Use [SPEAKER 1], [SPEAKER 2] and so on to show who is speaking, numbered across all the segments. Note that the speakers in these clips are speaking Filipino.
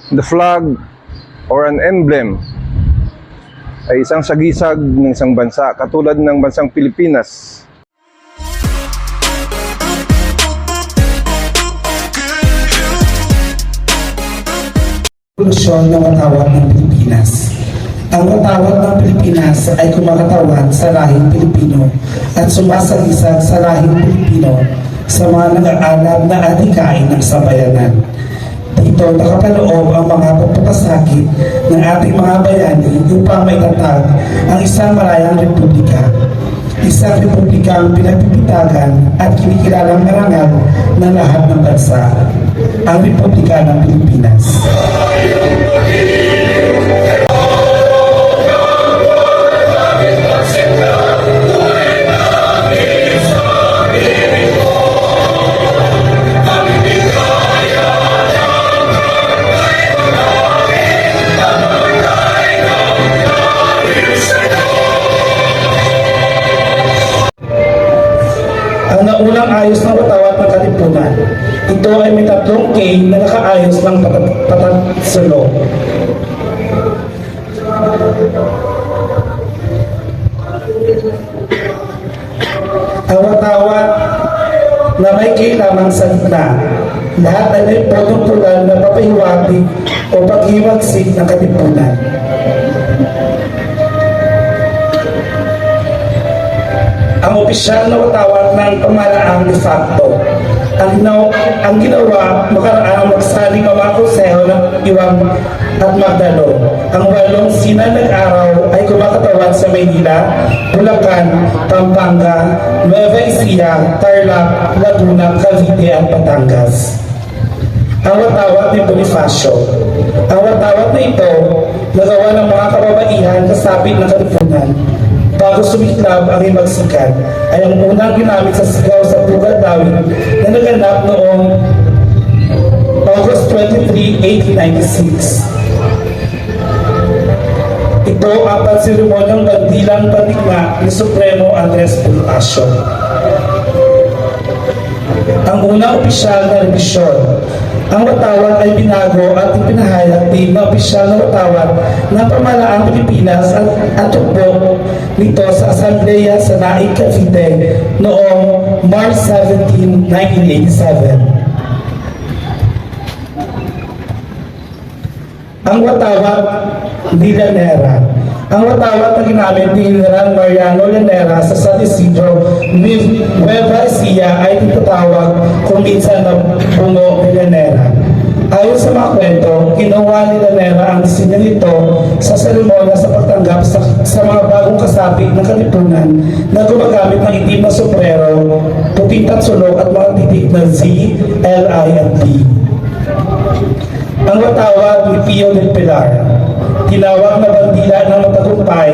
[SPEAKER 1] The flag or an emblem ay isang sagisag ng isang bansa katulad ng bansang Pilipinas.
[SPEAKER 2] Revolusyon ng watawat ng Pilipinas. Ang watawat ng Pilipinas ay kumakatawan sa lahing Pilipino at sumasagisag sa lahing Pilipino sa mga nag-aalab na adhikain ng sambayanan. Dito nakapaloob ang mga pagpapasakit ng ating mga bayani upang maitatag ang isang malayang republika. Isang republikang pinagpipitagan at kinikilalang marangal ng lahat ng bansa, ang Republika ng Pilipinas. Ang naunang ayos ng watawat ng Katipunan. Ito ay may 3 K na nakaayos ng patatsulo. Ang watawat na may K lamang sa gitna. Lahat ay may putol-tulan na papahiwatig o paghiwagsik ng Katipunan. Ang opisyal na watawat ng pamahalaang de facto. Ang ginawa makaraang magsaling ang mga konseho ng Iwang at Magdalo. Ang 8 sinag araw ay kumakatawan sa Maynila, Bulacan, Pampanga, Nueva Ecija, Tarlac, Laguna, Cavite at Batangas. Ang watawat ni Bonifacio. Ang watawat na ito nagawa ng mga kababaihan kasapit ng Katipunan. Bago sumiklab ang himagsikan, ay ang unang ginamit sa sigaw sa Pugad Dawit na naganap noong August 23, 1896. Ito ang pansirimonyang bandilang patigma ni Supremo Andres Bonifacio. Ang unang opisyal na revisyon. Ang watawat ay binago at ipinahayag din na opisyal na watawat ng pamahalaang Pilipinas at tukbo nito sa Asambleya sa Naig, Cavite noong March 17, 1987. Ang watawat ni Llanera. Ang watawat na ginamit ni General Mariano Llanera sa San Isidro, Nueva Ecija ay tinatawag kung minsan na bungo ni Llanera. Ayon sa mga kwento, ginawa ni Llanera ang disenyo nito sa seremonya sa pagtanggap sa mga bagong kasapi ng Katipunan na gumagamit ng itim na sombrero, puting tatsulok at mga titik na Z, L, I, at D. Ang watawat ni Pio del Pilar. Tinawag na bandila ng matagumpay.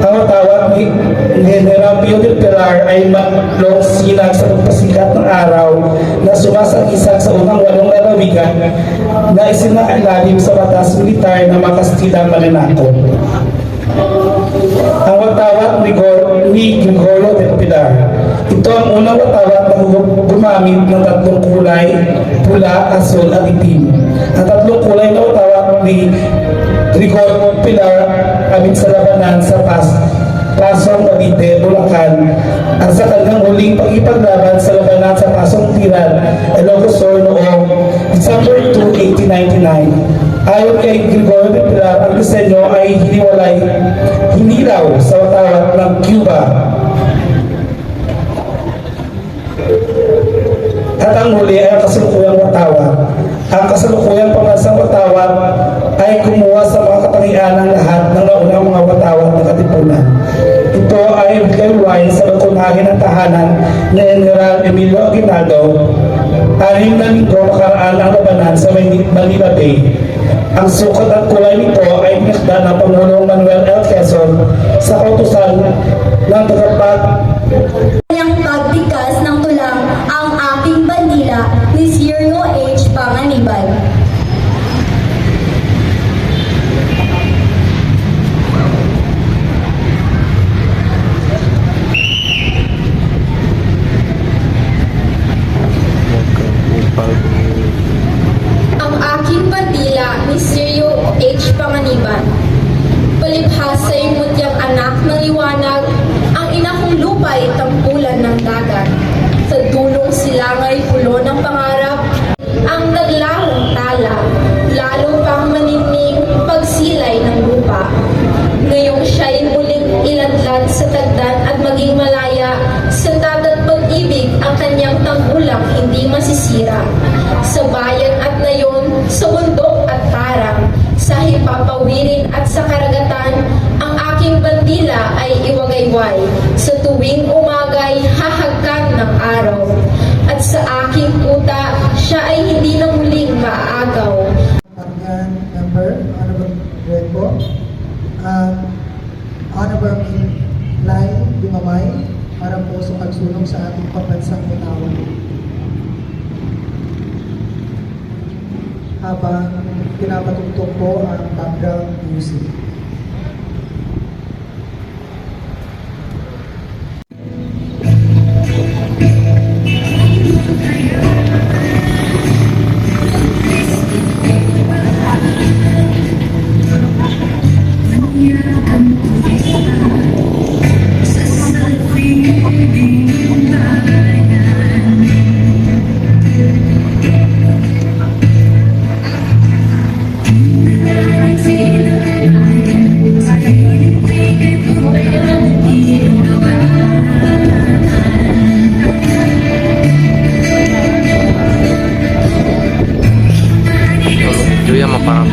[SPEAKER 2] Ang watawat ni General Pio del Pilar ay matlong sinag sa pagpasikat ng araw na sumasagisag sa unang 8 lalawigan na isinailalim sa batas militar ng mga Kastilang Malinako. Ang watawat ni Gregorio del Pilar. Ito ang unang watawat na gumamit ng 3 kulay, pula, asul at itim. Ang 3 kulay na watawat ni Gregorio Pilar amin sa labanan sa Pasong Cavite, Bulacan at sa kanyang huling pag-ipaglaban sa labanan sa Pasong Tiran, Ilocos Sur noong December 2, 1899. Ayon kay Gregorio de Pilar, ang disenyo ay hinilaw sa watawat ng Cuba. At ang huli ay ang kasalukuyang watawat. Ang kasalukuyang pamansang watawat ay kumuha sa mga katangian ng lahat ng naunang mga watawat ng Katipunan. Ito ay bigay sa pagkunahin ng tahanan ni General Emilio Aguinaldo. 6 na linggo makaraan ang labanan sa Manila Bay. Ang sukat at kulay nito ay pinakda ng Pangulong Manuel L. Quezon sa kautusan ng
[SPEAKER 3] Kanyang pagtikas ng tulang ang aking bandila ni Cyrano H. Panganiban. Ang aking bandila Bandila ni Sirio H. Panganiban. Palibhasa'y mutyang anak ng liwanag, ang ina kong lupa'y tampulan ng dagat. Sa dulong silangay pulo ng pangarap, ang naglalong tala, lalo pang maningning pagsilay ng lupa. Ngayong siya'y muling iladlad sa tagdan at maging malaya, sa dagat pag-ibig ang kanyang tanggulang hindi masisira. Sa bayan at nayon, sa bundok at parang, sa hipapawirin at sa karagatan, ang aking bandila ay iwagayway. Sa tuwing umagay, hahagkan ng araw. At sa aking kuta, siya ay hindi na muling maaagaw.
[SPEAKER 4] Pagyan member, Honorable Greco, at Honorable Lai Dumamay para po sa pagsulong sa ating pambansang utawan. Habang pinapatugtog po ang background music.
[SPEAKER 5] Julia, maparang